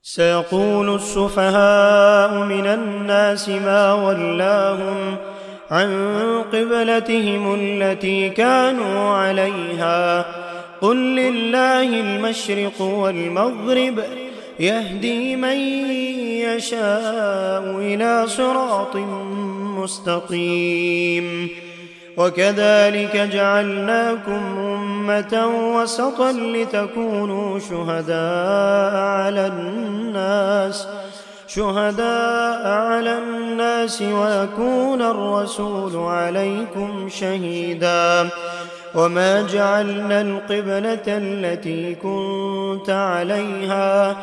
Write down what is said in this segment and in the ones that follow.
سيقول السفهاء من الناس ما ولاهم عن قبلتهم التي كانوا عليها قل لله المشرق والمغرب يهدي من يشاء إلى صراط مستقيم وكذلك جعلناكم أمة وسطا لتكونوا شهداء على الناس ويكون الرسول عليكم شهيدا وما جعلنا القبلة التي كنت عليها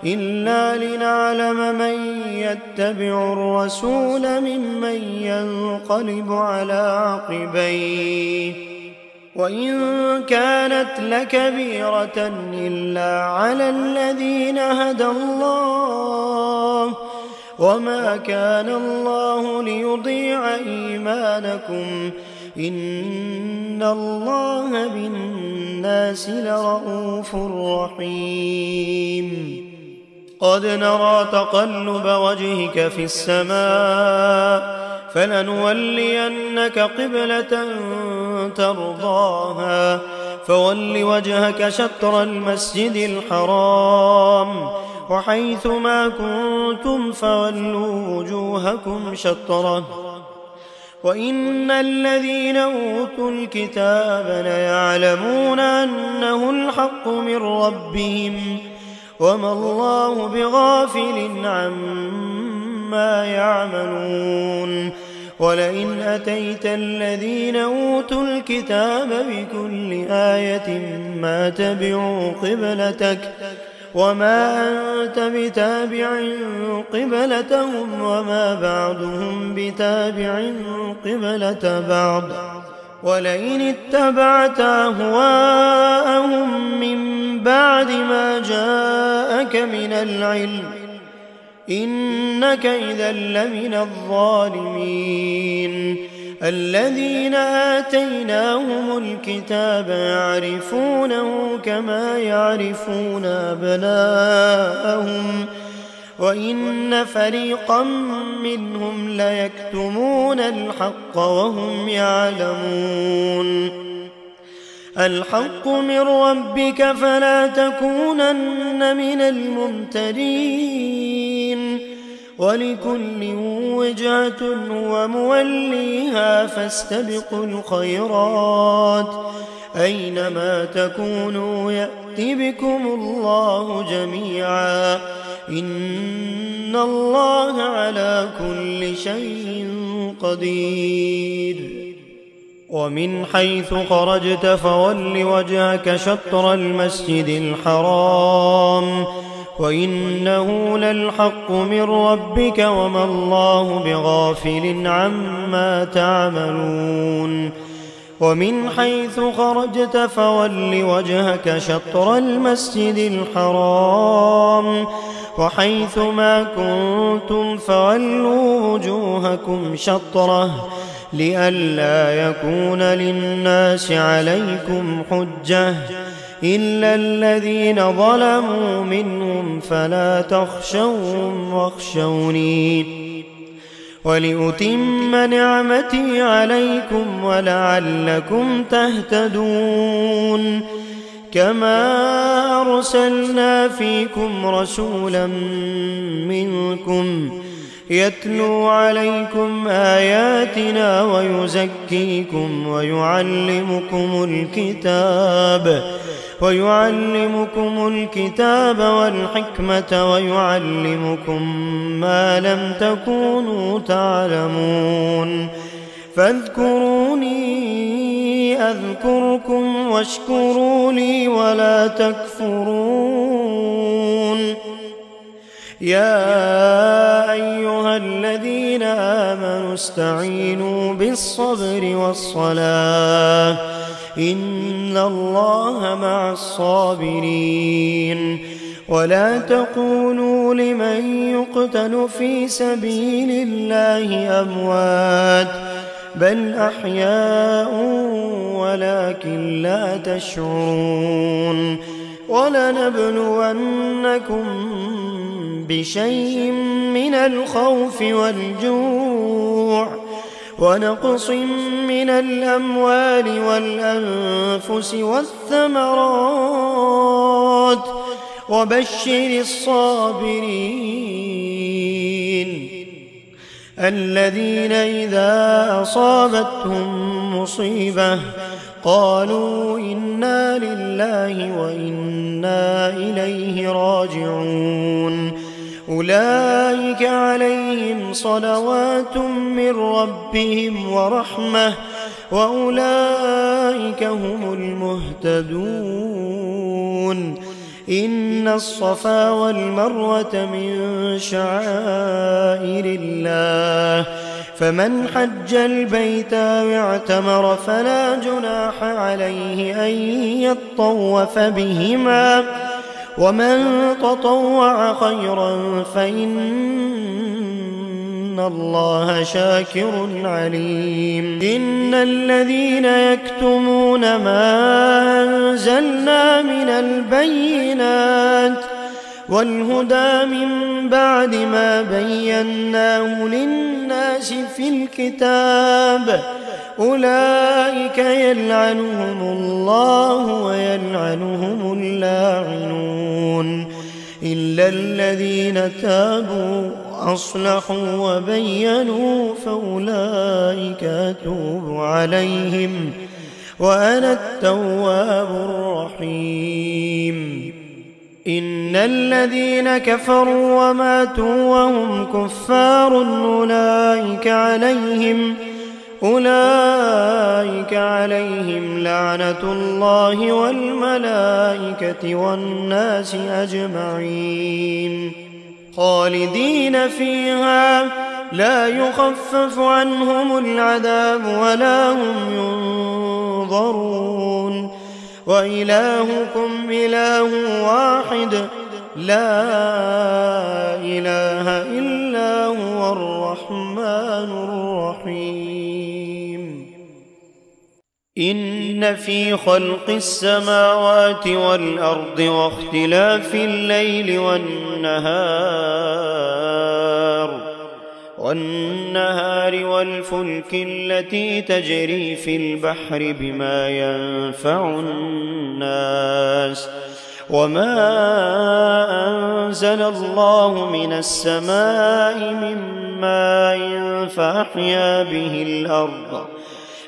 إلا لنعلم من يتبع الرسول ممن ينقلب على عقبيه وإن كانت لكبيرة إلا على الذين هدى الله وما كان الله ليضيع إيمانكم إن الله بالناس لرءوف رحيم قد نرى تقلب وجهك في السماء فلنولينك قبلة ترضاها فول وجهك شطر المسجد الحرام وحيث ما كنتم فولوا وجوهكم شطره وإن الذين أوتوا الكتاب ليعلمون أنه الحق من ربهم وما الله بغافل عما يعملون ولئن أتيت الذين أوتوا الكتاب بكل آية ما تبعوا قبلتك وما أنت بتابع قبلتهم وما بعضهم بتابع قبلة بعض ولئن اتبعت أهواءهم من بعد ما جاءك من العلم إنك إذا لمن الظالمين الذين آتيناهم الكتاب يعرفونه كما يعرفون أبناءهم وإن فريقا منهم ليكتمون الحق وهم يعلمون الحق من ربك فلا تكونن من الممترين ولكل وجهة هو موليها فاستبقوا الخيرات أينما تكونوا يأت بكم الله جميعا إن الله على كل شيء قدير ومن حيث خرجت فول وجهك شطر المسجد الحرام وإنه للحق من ربك وما الله بغافل عما تعملون ومن حيث خرجت فول وجهك شطر المسجد الحرام وحيث ما كنتم فولوا وجوهكم شطره لئلا يكون للناس عليكم حجة إلا الذين ظلموا منهم فلا تخشوهم واخشوني ولأتم نعمتي عليكم ولعلكم تهتدون كما أرسلنا فيكم رسولا منكم يتلو عليكم آياتنا ويزكيكم ويعلمكم الكتاب والحكمة ويعلمكم ما لم تكونوا تعلمون فاذكروني أذكركم واشكروا لي ولا تكفرون يا أيها الذين آمنوا استعينوا بالصبر والصلاة إن الله مع الصابرين ولا تقولوا لمن يقتل في سبيل الله أموات بل أحياء ولكن لا تشعرون ولنبلونكم بشيء من الخوف والجوع ونقص من الأموال والأنفس والثمرات وبشر الصابرين الذين إذا أصابتهم مصيبة قالوا إنا لله وإنا إليه راجعون أولئك عليهم صلوات من ربهم ورحمة وأولئك هم المهتدون إن الصفا والمروة من شعائر الله فمن حج البيت واعتمر فلا جناح عليه أن يطوف بهما ومن تطوع خيرا فإن الله شاكر عليم إن الذين يكتمون ما أنزلنا من البينات والهدى من بعد ما بيناه للناس في الكتاب أولئك يلعنهم الله ويلعنهم اللاعنون إلا الذين تابوا وأصلحوا وبينوا فأولئك أتوب عليهم وأنا التواب الرحيم إن الذين كفروا وماتوا وهم كفار أولئك عليهم لعنة الله والملائكة والناس أجمعين خالدين فيها لا يخفف عنهم العذاب ولا هم ينظرون وإلهكم إله واحد لا إله إلا هو الرحمن الرحيم إن في خلق السماوات والأرض واختلاف الليل والنهار والفلك التي تجري في البحر بما ينفع الناس وما أنزل الله من السماء من ماء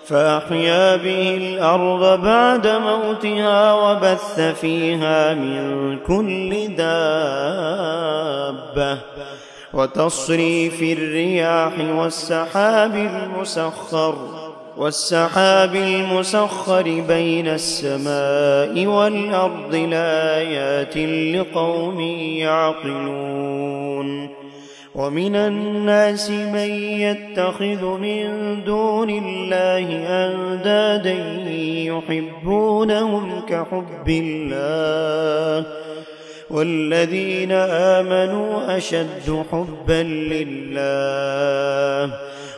فأحيا به الأرض بعد موتها وبث فيها من كل دابة وتصريف الرياح والسحاب المسخر بين السماء والأرض لآيات لقوم يعقلون ومن الناس من يتخذ من دون الله أندادا يحبونهم كحب الله والذين آمنوا أشد حبا لله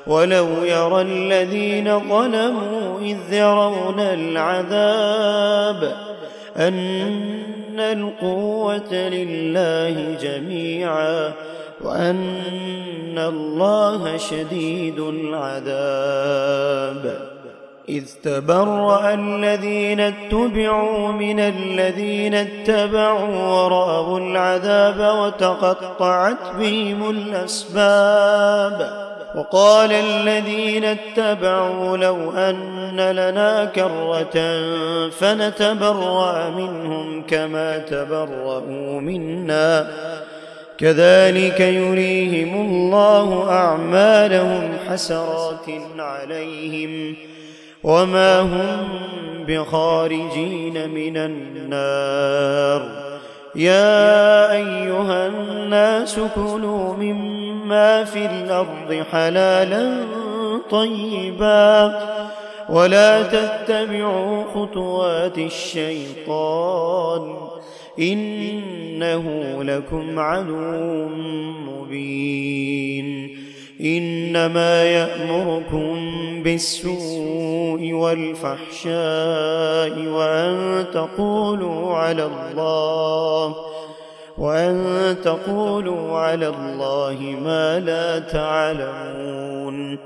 ولو يرى الذين ظلموا إذ يرون العذاب أن القوة لله جميعا وأن الله شديد العذاب إذ تبرأ الذين اتبعوا من الذين اتبعوا ورأوا العذاب وتقطعت بهم الأسباب وقال الذين اتبعوا لو أن لنا كرة فنتبرأ منهم كما تبرأوا منا كذلك يريهم الله أعمالهم حسرات عليهم وما هم بخارجين من النار يا أيها الناس كلوا مما في الأرض حلالا طيبا ولا تتبعوا خطوات الشيطان إنه لكم عدو مبين إنما يأمركم بالسوء والفحشاء وأن تقولوا على الله ما لا تعلمون.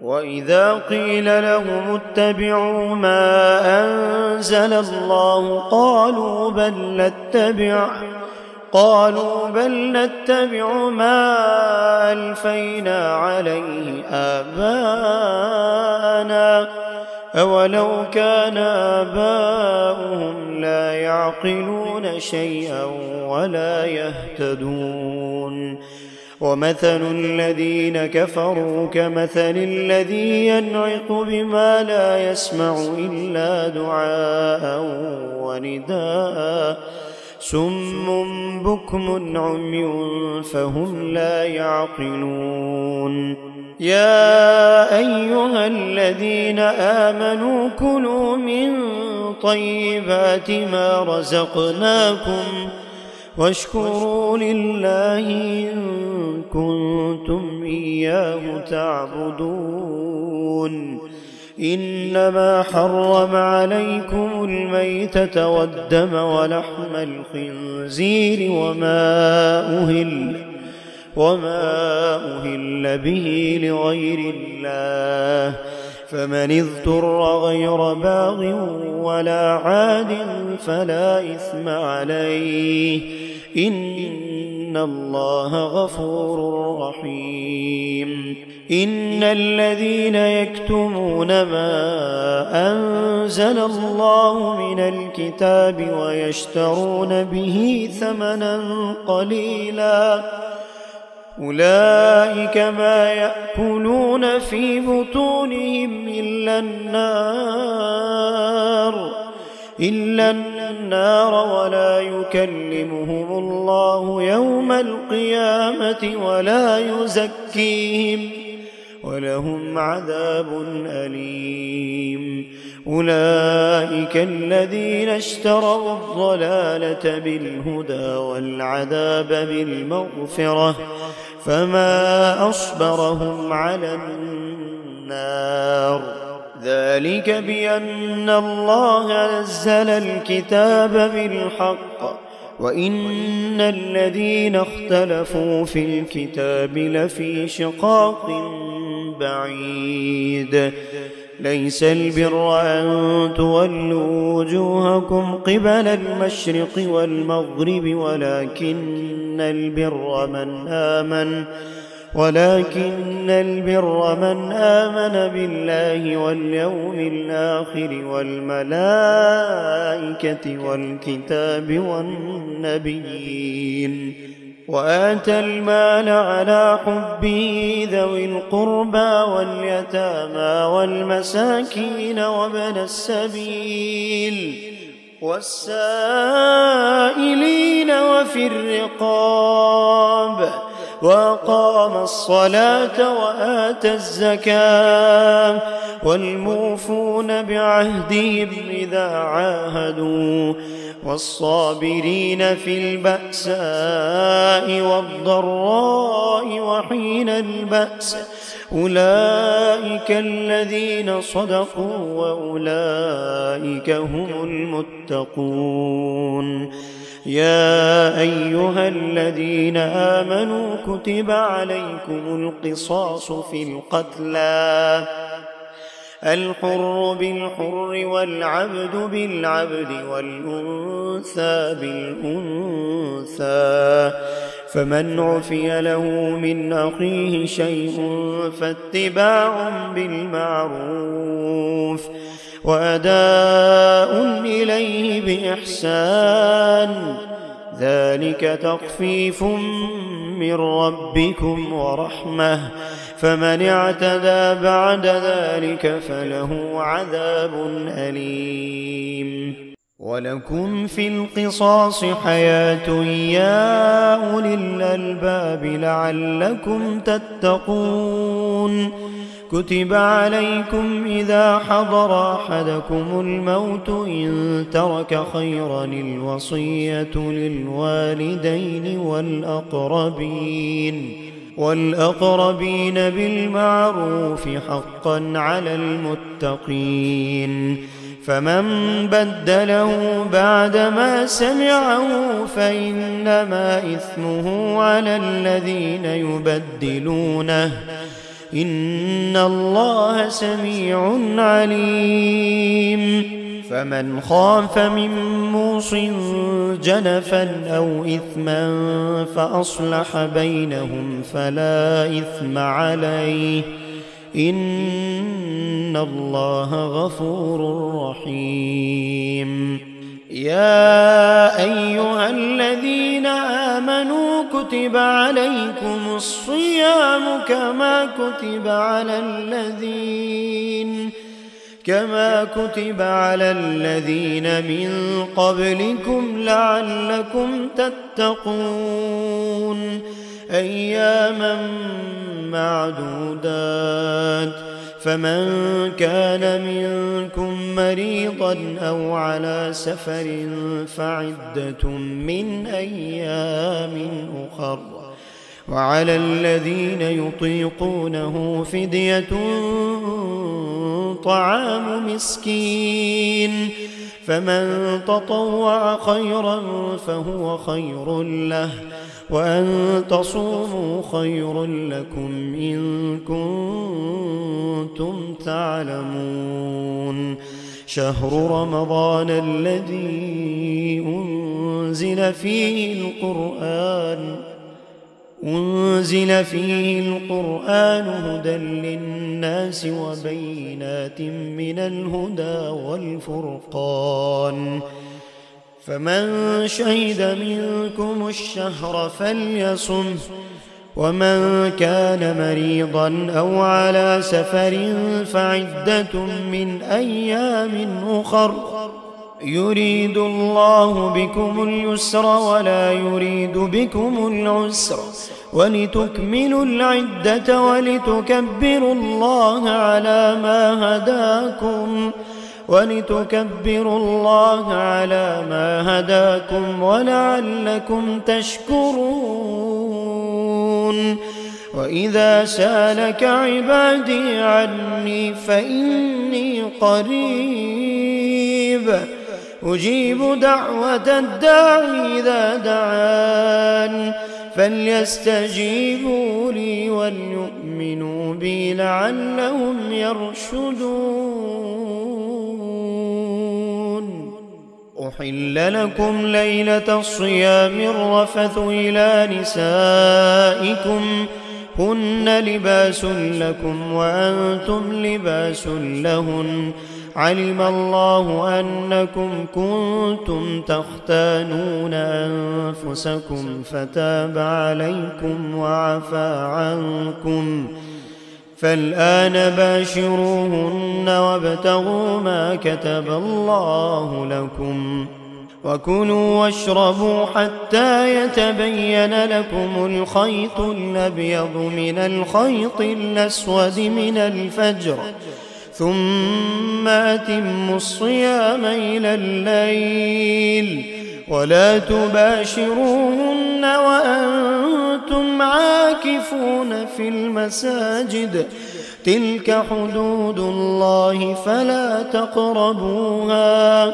وإذا قيل لهم اتبعوا ما أنزل الله قالوا بل نتبع ما ألفينا عليه آباءنا أولو كان آباؤهم لا يعقلون شيئا ولا يهتدون. ومثل الذين كفروا كمثل الذي ينعق بما لا يسمع إلا دعاء ونداء صم بكم عمي فهم لا يعقلون. يا أيها الذين آمنوا كلوا من طيبات ما رزقناكم واشكروا لله إن كنتم إياه تعبدون. إنما حرم عليكم الميتة والدم ولحم الخنزير وما أهل به لغير الله، فمن اضطر غير باغ ولا عاد فلا إثم عليه إن الله غفور رحيم. إن الذين يكتمون ما أنزل الله من الكتاب ويشترون به ثمنا قليلا أولئك ما يأكلون في بطونهم إلا النار ولا يكلمهم الله يوم القيامة ولا يزكيهم ولهم عذاب أليم. أولئك الذين اشتروا الضلالة بالهدى والعذاب بالمغفرة فما أصبرهم على النار. ذلك بأن الله نزل الكتاب بالحق وإن الذين اختلفوا في الكتاب لفي شقاق بعيد. ليس البر أن تولوا وجوهكم قبل المشرق والمغرب ولكن البر من آمن بالله واليوم الآخر والملائكة والكتاب والنبيين وآتى المال على حبه ذوي القربى واليتامى والمساكين وابن السبيل والسائلين وفي الرقاب وأقام الصلاة وآتى الزكاة والموفون بعهدهم إذا عاهدوا والصابرين في البأساء والضراء وحين البأس أولئك الذين صدقوا وأولئك هم المتقون. يا أيها الذين آمنوا كتب عليكم القصاص في القتلى الحر بالحر والعبد بالعبد والأنثى بالأنثى فمن عفي له من أخيه شيء فاتباع بالمعروف وأداء إليه بإحسان ذلك تخفيف من ربكم ورحمة فمن اعتدى بعد ذلك فله عذاب أليم. ولكم في القصاص حياة يا أولي الألباب لعلكم تتقون. كتب عليكم إذا حضر أحدكم الموت إن ترك خيرا الوصية للوالدين والأقربين بالمعروف حقا على المتقين. فمن بدله بعدما سمعه فإنما إثمه على الذين يبدلونه إن الله سميع عليم فمن خاف من موص جنفا أو إثما فأصلح بينهم فلا إثم عليه إن الله غفور رحيم يا أيها الذين آمنوا كتب عليكم الصيام كما كتب على الذين من قبلكم لعلكم تتقون أياما معدودات فمن كان منكم مريضا أو على سفر فعدة من أيام أخر وعلى الذين يطيقونه فدية طعام مسكين فمن تطوع خيرا فهو خير له وأن تصوموا خير لكم إن كنتم تعلمون شهر رمضان الذي أنزل فيه القرآن هدى للناس وبينات من الهدى والفرقان فمن شهد منكم الشهر فليصم ومن كان مريضا أو على سفر فعدة من أيام أخر يريد الله بكم اليسر ولا يريد بكم العسر ولتكملوا العدة ولتكبروا الله على ما هداكم ولعلكم تشكرون وإذا سألك عبادي عني فإني قريب أجيب دعوة الداعي إذا دعان فليستجيبوا لي وليؤمنوا بي لعلهم يرشدون أحل لكم ليلة الصيام الرفث إلى نسائكم هن لباس لكم وأنتم لباس لهن علم الله أنكم كنتم تختانون أنفسكم فتاب عليكم وعفى عنكم فالآن باشروهن وابتغوا ما كتب الله لكم وكلوا واشربوا حتى يتبين لكم الخيط الأبيض من الخيط الأسود من الفجر ثم أتموا الصيام إلى الليل ولا تباشروهن وأنتم عاكفون في المساجد تلك حدود الله فلا تقربوها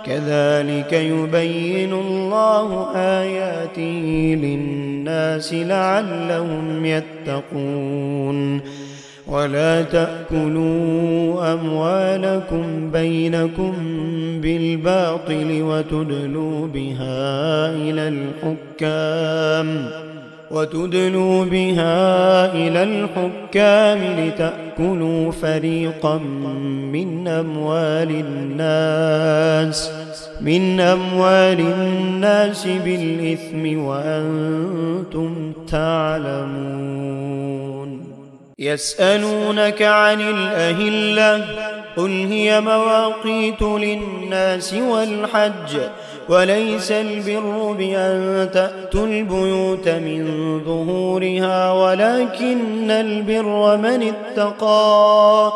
كذلك يبين الله آياته للناس لعلهم يتقون ولا تأكلوا أموالكم بينكم بالباطل وتدلوا بها إلى الحكام لتأكلوا فريقا من أموال الناس بالإثم وأنتم تعلمون يسألونك عن الأهلة قل هي مواقيت للناس والحج وليس البر بأن تأتوا البيوت من ظهورها ولكن البر من اتقى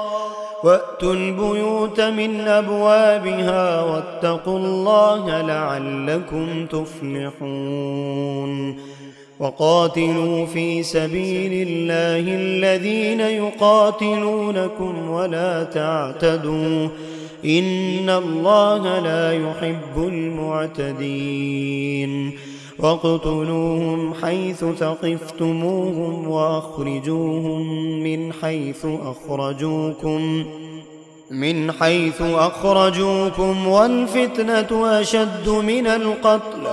وأتوا البيوت من أبوابها واتقوا الله لعلكم تفلحون وقاتلوا في سبيل الله الذين يقاتلونكم ولا تعتدوا إن الله لا يحب المعتدين واقتلوهم حيث ثقفتموهم من حيث أخرجوكم والفتنة أشد من القتل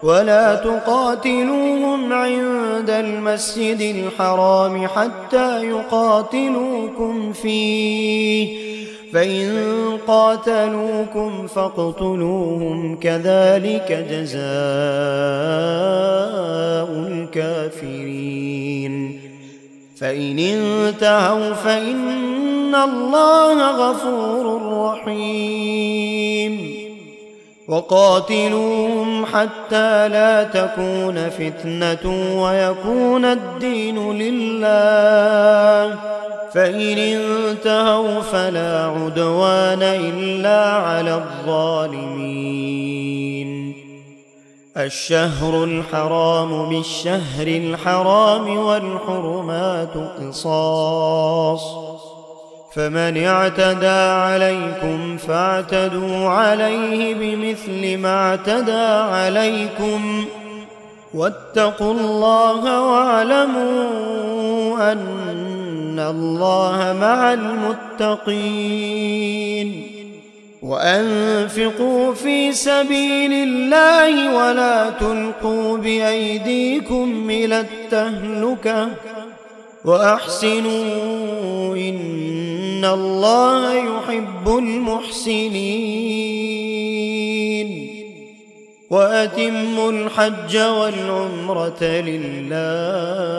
ولا تقاتلوهم عند المسجد الحرام حتى يقاتلوكم فيه فإن قاتلوكم فاقتلوهم كذلك جزاء الكافرين فإن انتهوا فإن الله غفور رحيم وقاتلوهم حتى لا تكون فتنة ويكون الدين لله فإن انتهوا فلا عدوان إلا على الظالمين الشهر الحرام بالشهر الحرام والحرمات قصاص فمن اعتدى عليكم فاعتدوا عليه بمثل ما اعتدى عليكم واتقوا الله واعلموا أن الله مع المتقين وأنفقوا في سبيل الله ولا تلقوا بأيديكم إلى التهلكة وأحسنوا إن الله يحب المحسنين وأتموا الحج والعمرة لله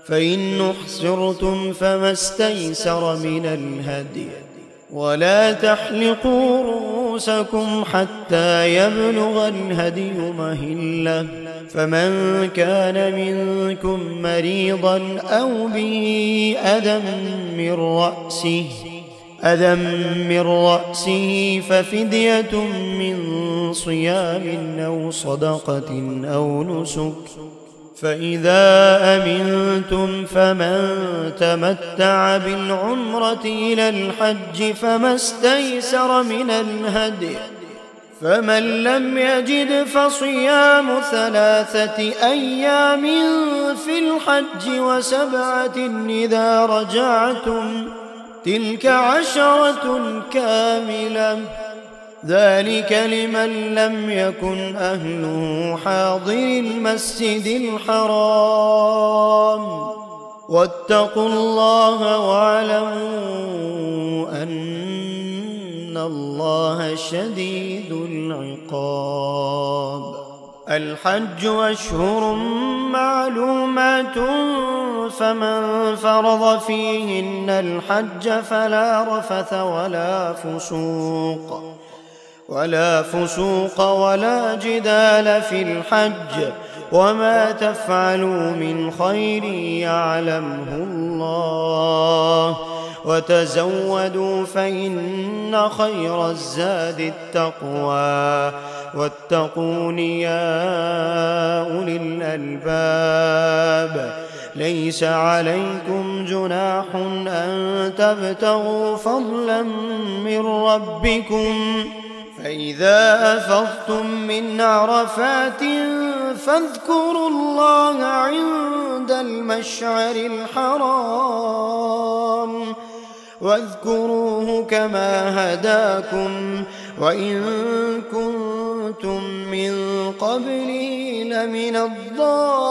فإن أحصرتم فما استيسر من الهدي ولا تحلقوا رؤوسكم حتى يبلغ الهدي مهله فمن كان منكم مريضا أو به أذى من رأسه ففدية من صيام أو صدقة أو نسك فإذا أمنتم فمن تمتع بالعمرة إلى الحج فما استيسر من الهدي فمن لم يجد فصيام 3 أيام في الحج و7 إذا رجعتم تلك 10 كاملة ذلك لمن لم يكن أهله حاضر المسجد الحرام واتقوا الله واعلموا أن الله شديد العقاب الحج أشهر معلومات فمن فرض فيهن الحج فلا رفث ولا فسوق ولا جدال في الحج وما تفعلوا من خير يعلمه الله وتزودوا فإن خير الزاد التقوى واتقون يا أولي الألباب ليس عليكم جناح أن تبتغوا فضلا من ربكم فإذا أفضتم من عرفات فاذكروا الله عند المشعر الحرام واذكروه كما هداكم وإن كنتم من قبله لمن الضالين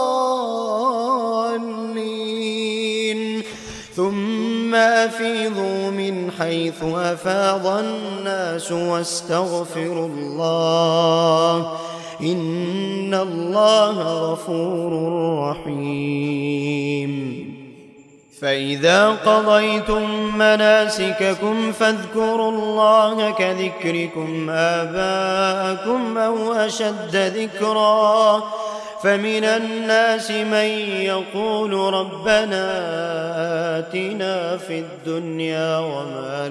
ثم أفيضوا من حيث أفاض الناس واستغفروا الله إن الله غفور رحيم فإذا قضيتم مناسككم فاذكروا الله كذكركم آباءكم أو أشد ذكرا فمن الناس من يقول ربنا آتنا في الدنيا وما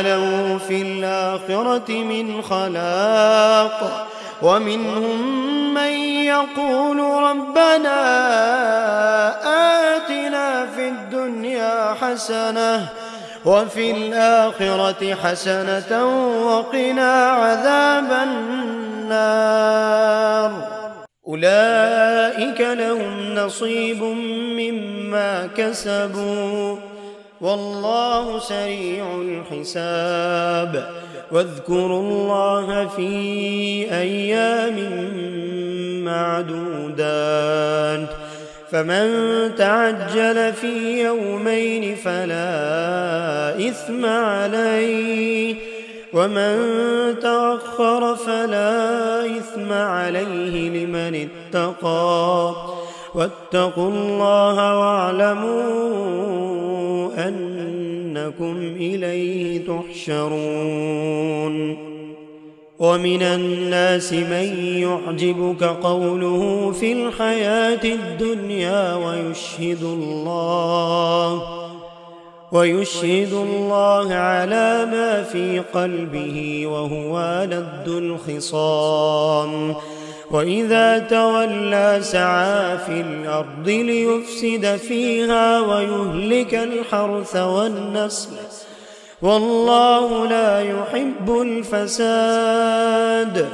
له في الآخرة من خلاق ومنهم من يقول ربنا آتنا في الدنيا حسنة وفي الآخرة حسنة وقنا عذاب النار. أولئك لهم نصيب مما كسبوا والله سريع الحساب. واذكروا الله في أيام معدودات فمن تعجل في يومين فلا إثم عليه ومن تأخر فلا إثم عليه لمن اتقى واتقوا الله واعلموا أنكم إليه تحشرون. ومن الناس من يعجبك قوله في الحياة الدنيا ويشهد الله على ما في قلبه وهو لد الخصام. وإذا تولى سعى في الأرض ليفسد فيها ويهلك الحرث والنسل والله لا يحب الفساد.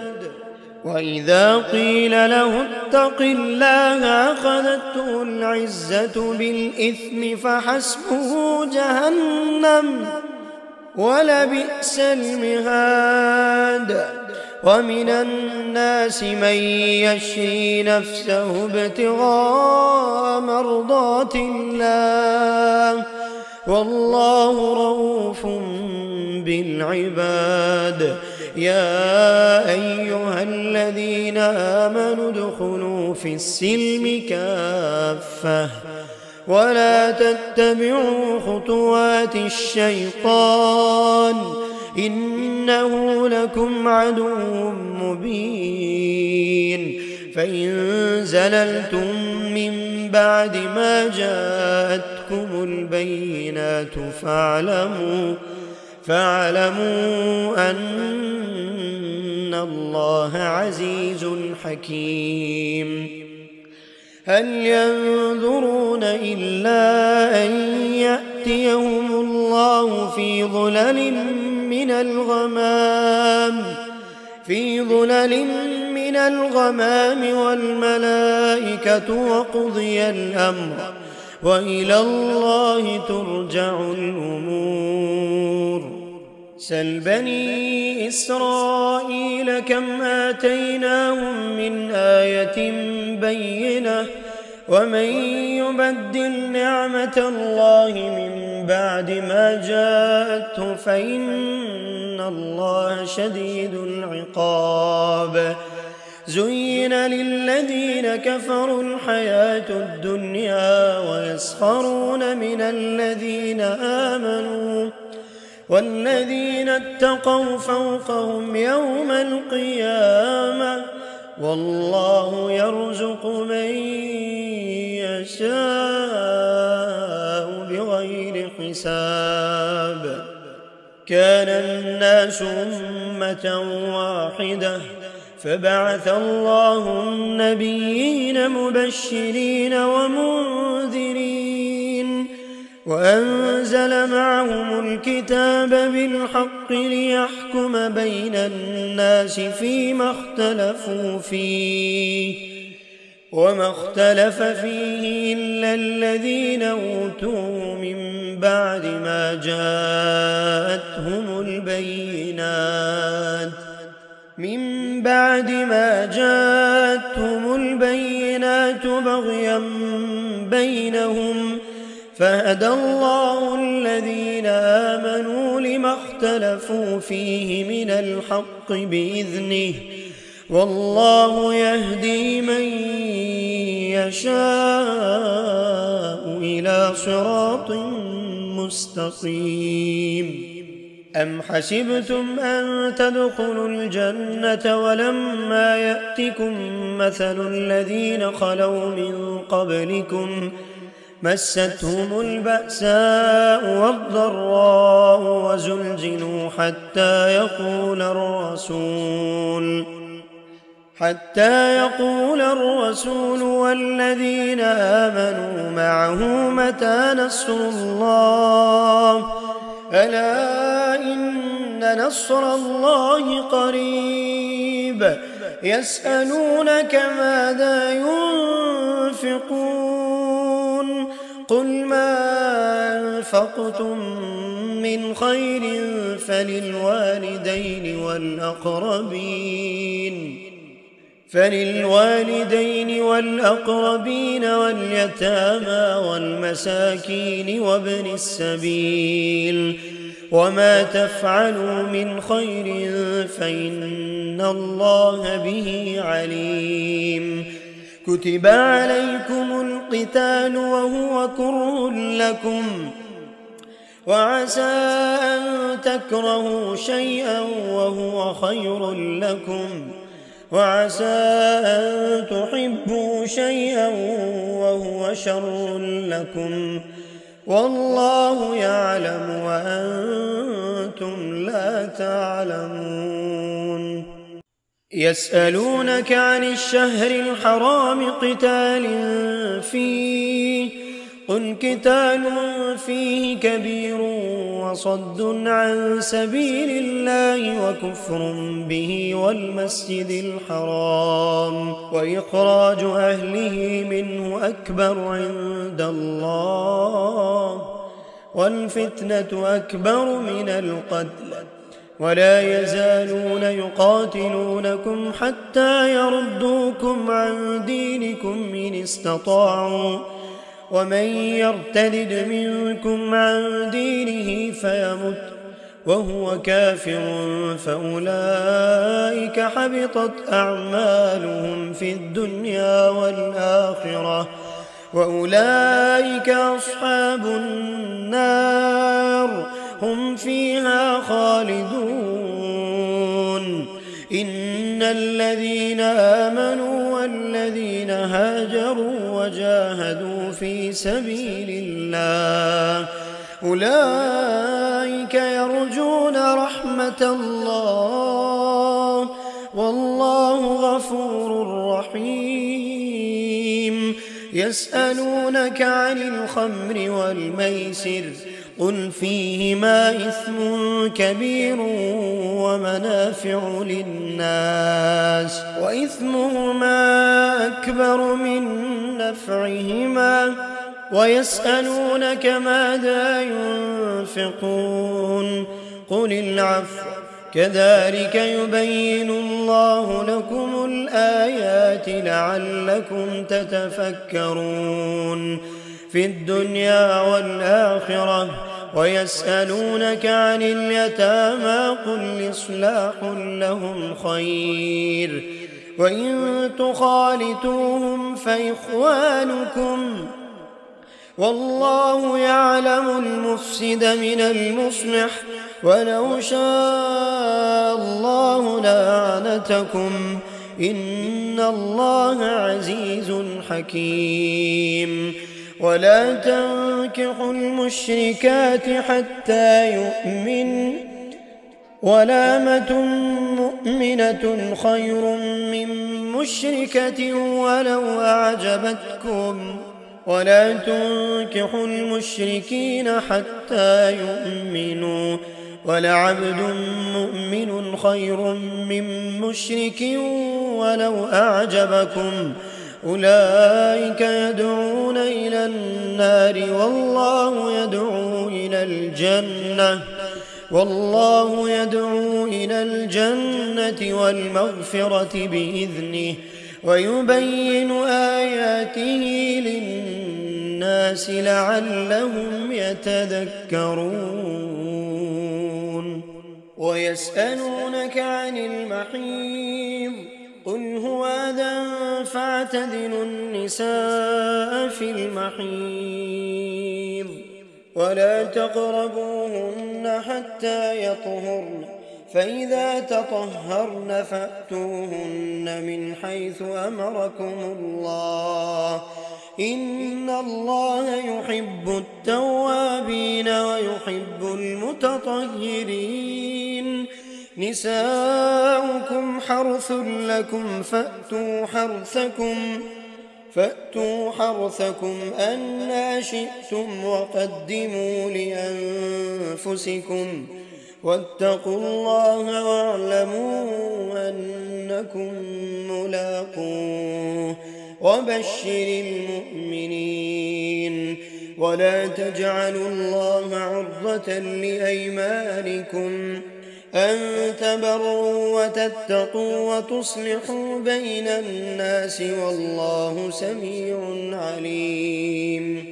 وإذا قيل له اتق الله أخذته العزة بالإثم فحسبه جهنم ولبئس المهاد. ومن الناس من يشري نفسه ابتغاء مرضات الله والله رؤوف بالعباد. يا أيها الذين آمنوا ادخلوا في السلم كافة ولا تتبعوا خطوات الشيطان إنه لكم عدو مبين. فإن زللتم من بعد ما جاءتكم البينات فاعلموا أن الله عزيز حكيم. هل ينظرون إلا أن يأتيهم الله في ظلل من الغمام والملائكة وقضي الأمر وإلى الله ترجع الأمور. سل بني إسرائيل كم آتيناهم من آية بينة ومن يبدل نعمة الله من بعد ما جاءته فإن الله شديد العقاب. زين للذين كفروا الحياة الدنيا ويسخرون من الذين آمنوا والذين اتقوا فوقهم يوم القيامة والله يرزق من يشاء بغير حساب. كان الناس أمة واحدة فبعث الله النبيين مبشرين ومنذرين وأنزل معهم الكتاب بالحق ليحكم بين الناس فيما اختلفوا فيه وما اختلف فيه إلا الذين أوتوه من بعد ما جاءتهم البينات بغيا بينهم فهدى الله الذين آمنوا لما اختلفوا فيه من الحق بإذنه والله يهدي من يشاء إلى صراط مستقيم. أم حسبتم أن تدخلوا الجنة ولما يأتكم مثل الذين خلوا من قبلكم مستهم البأساء والضراء وزلزلوا حتى حتى يقول الرسول والذين آمنوا معه متى نصر الله ألا إن نصر الله قريب يسألونك ماذا ينفقون قل ما أنفقتم من خير فللوالدين والأقربين واليتامى والمساكين وابن السبيل وما تفعلوا من خير فإن الله به عليم كتب عليكم القتال وهو كره لكم وعسى أن تكرهوا شيئا وهو خير لكم وعسى أن تحبوا شيئا وهو شر لكم والله يعلم وأنتم لا تعلمون يسألونك عن الشهر الحرام قتال فيه قل قتال فيه كبير وصد عن سبيل الله وكفر به والمسجد الحرام وإخراج أهله منه أكبر عند الله والفتنة أكبر من القتل ولا يزالون يقاتلونكم حتى يردوكم عن دينكم إن استطاعوا ومن يرتد منكم عن دينه فيمت وهو كافر فأولئك حبطت أعمالهم في الدنيا والآخرة وأولئك أصحاب النار هم فيها خالدون إن الذين آمنوا والذين هاجروا وجاهدوا في سبيل الله أولئك يرجون رحمة الله والله غفور رحيم يسألونك عن الخمر والميسر قل فيهما إثم كبير ومنافع للناس وإثمهما أكبر من نفعهما ويسألونك ماذا ينفقون قل العفو كذلك يبين الله لكم الآيات لعلكم تتفكرون في الدنيا والآخرة ويسألونك عن اليتامى قل إصلاح لهم خير وإن تخالطوهم فإخوانكم والله يعلم المفسد من المصلح ولو شاء الله لأعنتكم إن الله عزيز حكيم ولا تنكحوا المشركات حتى يؤمن ولامة مؤمنة خير من مشركة ولو أعجبتكم ولا تنكحوا المشركين حتى يؤمنوا ولعبد مؤمن خير من مشرك ولو أعجبكم أولئك يدعون إلى النار والله يدعو إلى الجنة والمغفرة بإذنه ويبين آياته للناس لعلهم يتذكرون ويسألونك عن المحيض قل هو أذى فاعتزلوا النساء في المحيض ولا تقربوهن حتى يطهرن فإذا تطهرن فأتوهن من حيث أمركم الله إن الله يحب التوابين ويحب المتطهرين نساؤكم حرث لكم فأتوا حرثكم أنى شئتم وقدموا لأنفسكم واتقوا الله واعلموا أنكم ملاقوه وبشر المؤمنين. ولا تجعلوا الله عرضة لأيمانكم أن تبروا وتتقوا وتصلحوا بين الناس والله سميع عليم.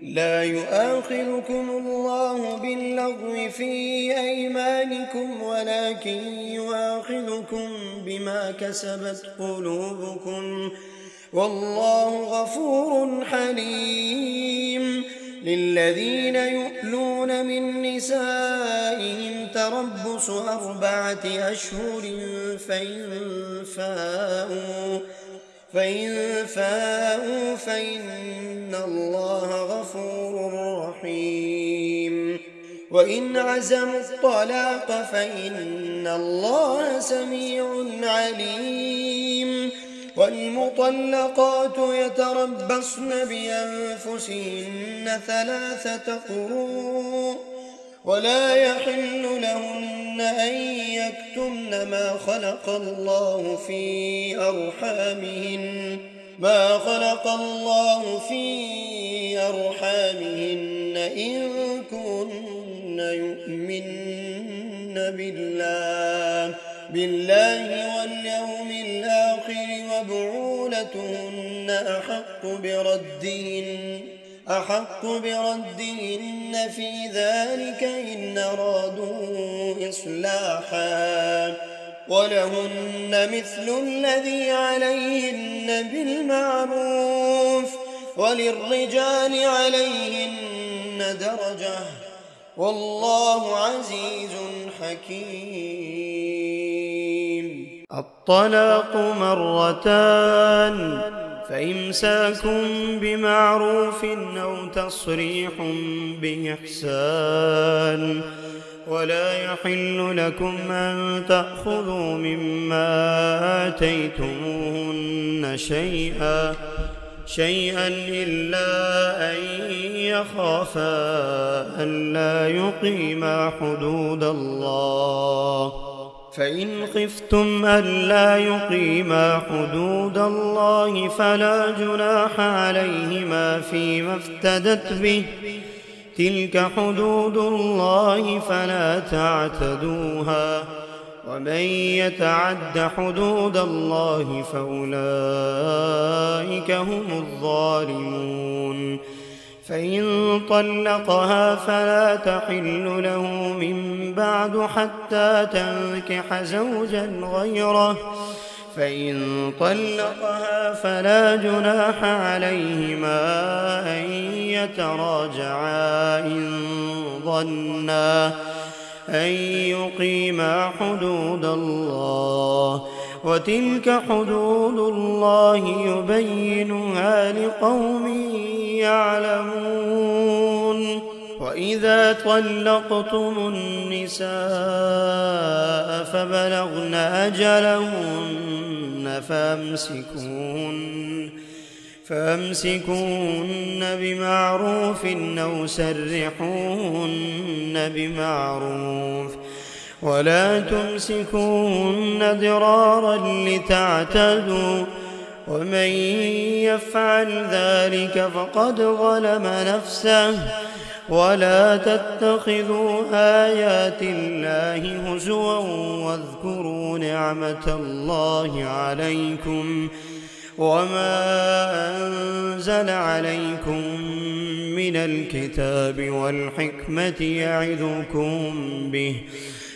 لا يؤاخذكم الله باللغو في أيمانكم ولكن يؤاخذكم بما كسبت قلوبكم والله غفور حليم. للذين يؤلون من نسائهم تربص 4 أشهر فإن فاءوا فإن الله غفور رحيم. وإن عزموا الطلاق فإن الله سميع عليم. والمطلقات يتربصن بأنفسهن 3 قروء ولا يحل لهن أن يكتمن ما خلق الله في أرحامهن إن كن يؤمن بالله واليوم الآخر وبعولتهن أحق بردهن في ذلك إن أرادوا إصلاحا ولهن مثل الذي عليهن بالمعروف وللرجال عليهن درجة والله عزيز حكيم. الطلاق 2 فإمساك بمعروف أو تصريح بإحسان. ولا يحل لكم أن تأخذوا مما آتيتموهن شيئا إلا أن يخافا ألا يقيما حدود الله. فإن خفتم ألا يقيما حدود الله فلا جناح عليهما فيما افتدت به. تلك حدود الله فلا تعتدوها ومن يتعد حدود الله فأولئك هم الظالمون. فإن طلقها فلا تحل له من بعد حتى تنكح زوجا غيره. فإن طلقها فلا جناح عليهما أن يتراجعا إن ظنا أن يقيما حدود الله. وتلك حدود الله يبينها لقوم يعلمون. وإذا طلقتم النساء فبلغن أجلهن فأمسكوهن بمعروف أو سرحوهن بمعروف ولا تمسكوهن ضرارا لتعتدوا ومن يفعل ذلك فقد ظلم نفسه. ولا تتخذوا آيات الله هزوا واذكروا نعمة الله عليكم وما أنزل عليكم من الكتاب والحكمة يعظكم به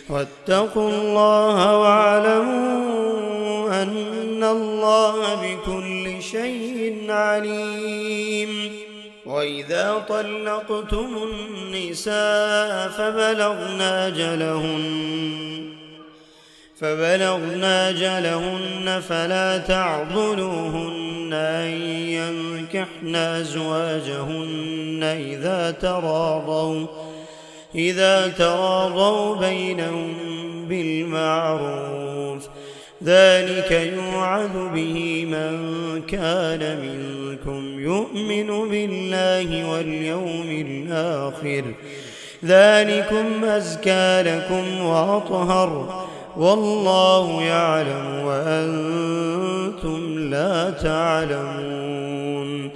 واتقوا الله واعلموا أن الله بكل شيء عليم. وإذا طلقتم النساء فبلغن أجلهن فلا تعضلوهن أن ينكحن أزواجهن إذا تراضوا بينهم بالمعروف ذلك يوعظ به من كان منكم يؤمن بالله واليوم الآخر ذلكم أزكى لكم وأطهر والله يعلم وأنتم لا تعلمون.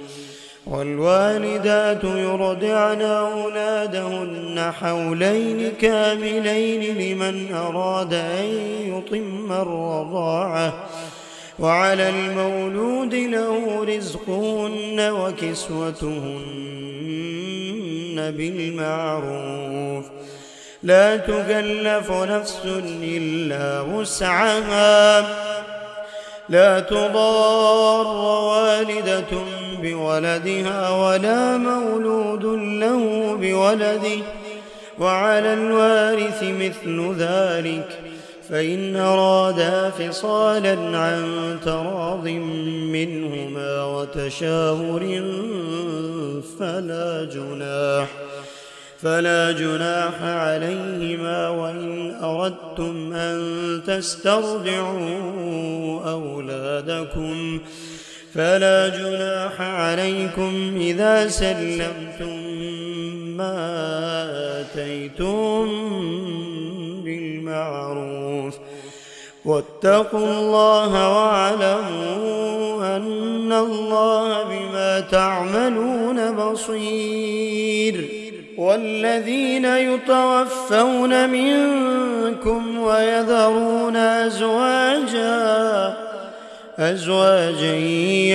والوالدات يرضعن أولادهن حولين كاملين لمن أراد أن يتم الرضاعة وعلى المولود له رزقهن وكسوتهن بالمعروف لا تكلف نفس إلا وسعها لا تضار والدة بولدها ولا مولود له بولده وعلى الوارث مثل ذلك فإن أرادا فصالا عن تراض منهما وتشاور فلا جناح عليهما وإن أردتم أن تسترضعوا أولادكم فلا جناح عليكم إذا سلمتم ما آتيتم بالمعروف واتقوا الله واعلموا أن الله بما تعملون بصير. والذين يتوفون منكم ويذرون أزواجا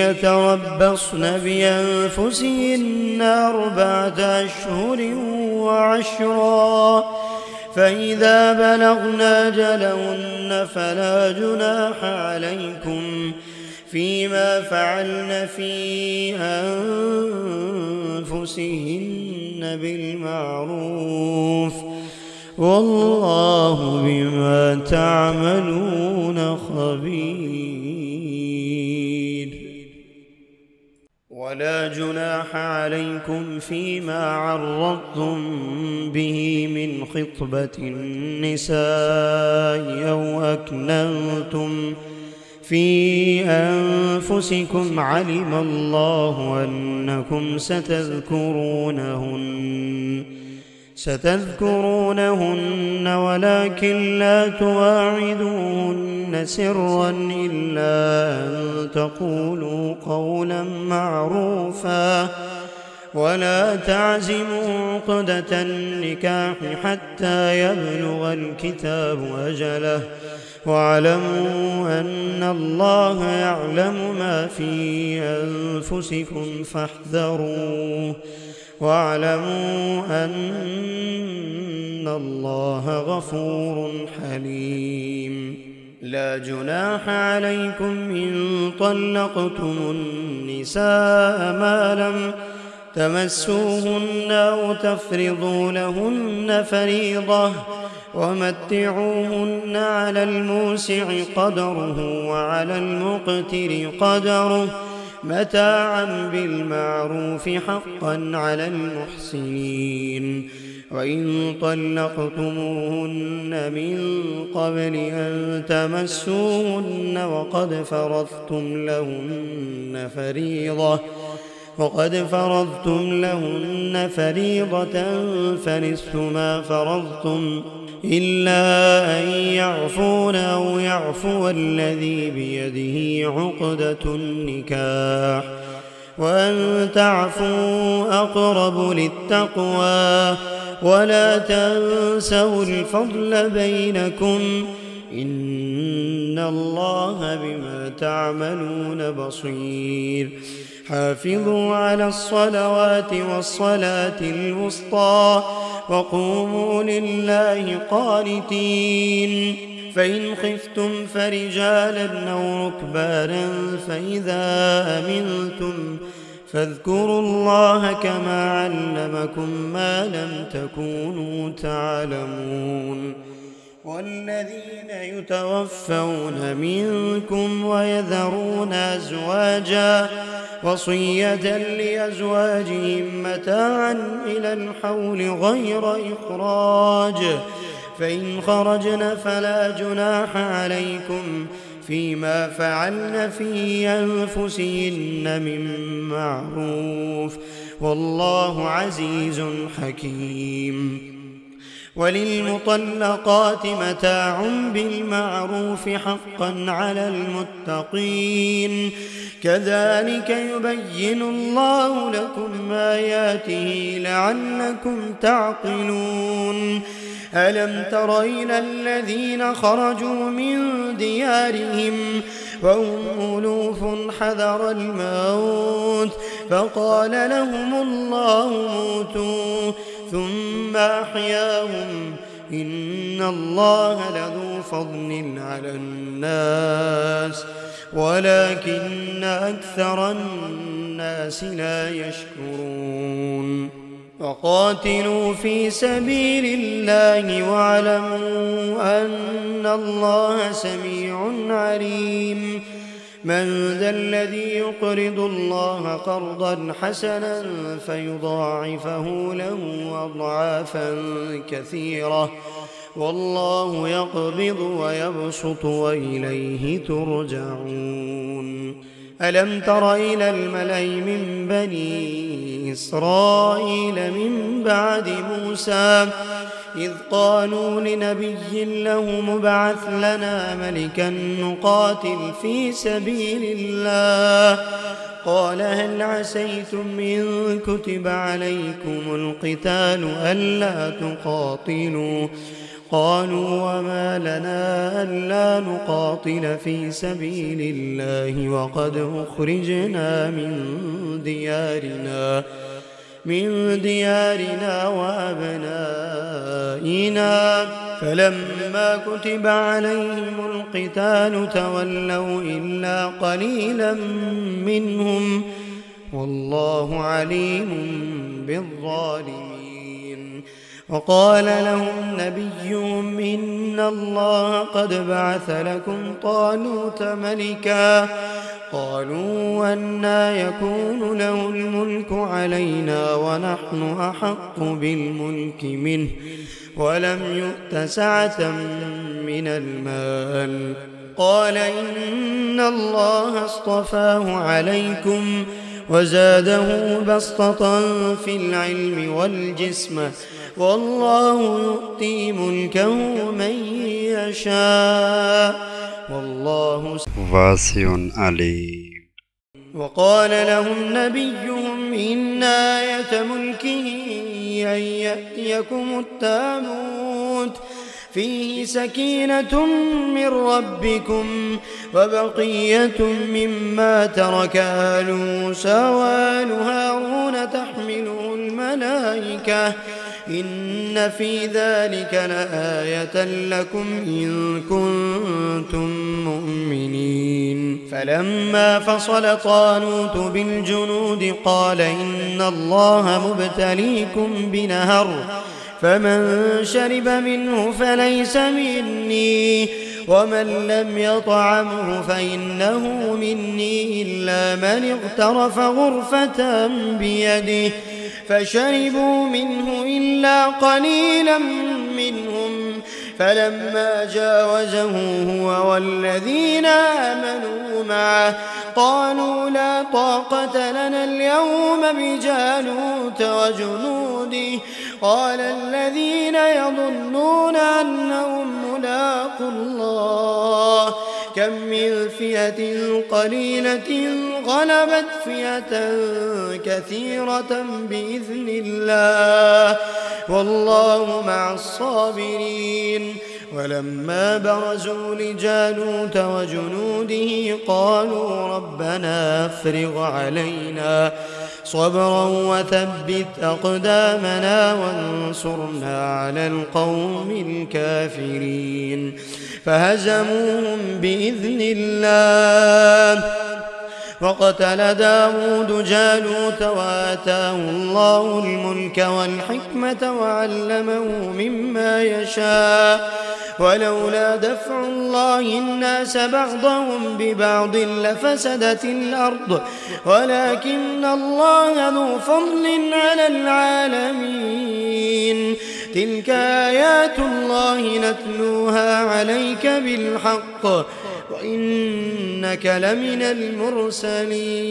يتربصن بأنفسهن 4 أشهر و10 فإذا بلغن أجلهن فلا جناح عليكم فيما فعلن في أنفسهن بالمعروف والله بما تعملون خبير. ولا جناح عليكم فيما عرضتم به من خطبة النساء أو أكننتم في أنفسكم علم الله أنكم ستذكرونهن ولكن لا تواعدوهن سرا إلا أن تقولوا قولا معروفا ولا تعزموا عقدة النكاح حتى يبلغ الكتاب أجله واعلموا أن الله يعلم ما في أنفسكم فاحذروه واعلموا أن الله غفور حليم. لا جناح عليكم إن طلقتم النساء ما لم تمسوهن أو تفرضوا لهن فريضة ومتعوهن على الموسع قدره وعلى المقتر قدره متاعا بالمعروف حقا على المحسنين. وإن طلقتموهن من قبل أن تمسوهن وقد فرضتم لهن فريضة فنصف ما فرضتم إلا أن يعفون أو يعفو الذي بيده عقدة النكاح وأن تعفوا أقرب للتقوى ولا تنسوا الفضل بينكم إن الله بما تعملون بصير. حافظوا على الصلوات والصلاة الوسطى وقوموا لله قانتين. فإن خفتم فرجالا أو ركبانا فإذا أمنتم فاذكروا الله كما علمكم ما لم تكونوا تعلمون. والذين يتوفون منكم ويذرون أزواجا وصية لأزواجهم متاعا إلى الحول غير إخراج فإن خرجن فلا جناح عليكم فيما فعلن في أنفسهن من معروف والله عزيز حكيم. وللمطلقات متاع بالمعروف حقا على المتقين كذلك يبين الله لكم آياته لعلكم تعقلون. ألم تر إلى الذين خرجوا من ديارهم وهم ألوف حذر الموت فقال لهم الله موتوا ثم أحياهم إن الله لذو فضل على الناس ولكن أكثر الناس لا يشكرون. وقاتلوا في سبيل الله واعلموا أن الله سميع عليم. من ذا الذي يقرض الله قرضا حسنا فيضاعفه له أضعافا كثيرة والله يقبض ويبسط وإليه ترجعون. ألم تر إلى الملأ من بني إسرائيل من بعد موسى إذ قالوا لنبي له مبعث لنا ملكا نقاتل في سبيل الله قال هل عسيتم إن كتب عليكم القتال ألا تقاتلوا قالوا وما لنا ألا نقاتل في سبيل الله وقد أخرجنا من ديارنا وأبنائنا فلما كتب عليهم القتال تولوا إلا قليلا منهم والله عليم بالظالمين. وقال لهم نبيهم إن الله قد بعث لكم طالوت ملكا قالوا أنى يكون له الملك علينا ونحن أحق بالملك منه ولم يؤت سعة من المال قال إن الله اصطفاه عليكم وزاده بسطة في العلم والجسم والله يؤتي ملكه من يشاء والله واسع عليم. وقال لهم نبيهم إن آية ملكه أن يأتيكم التابوت فيه سكينة من ربكم وبقية مما ترك آل موسى وآل هارون تحمله الملائكة إن في ذلك لآية لكم إن كنتم مؤمنين. فلما فصل طالوت بالجنود قال إن الله مبتليكم بنهر فمن شرب منه فليس مني ومن لم يطعمه فإنه مني إلا من اغترف غرفة بيده فشربوا منه إلا قليلا منهم فلما جاوزه هو والذين آمنوا معه قالوا لا طاقة لنا اليوم بجالوت وجنوده قال الذين يظنون أنهم ملاقو الله كم من فئة قليلة غلبت فئة كثيرة بإذن الله والله مع الصابرين. ولما برزوا لجالوت وجنوده قالوا ربنا افرغ علينا صبرا وثبت أقدامنا وانصرنا على القوم الكافرين فهزموهم بإذن الله. وقتل داود جالوت وآتاه الله الملك والحكمة وعلمه مما يشاء ولولا دفع الله الناس بعضهم ببعض لفسدت الأرض ولكن الله ذو فضل على العالمين. تلك آيات الله نتلوها عليك بالحق وإنك لمن المرسلين.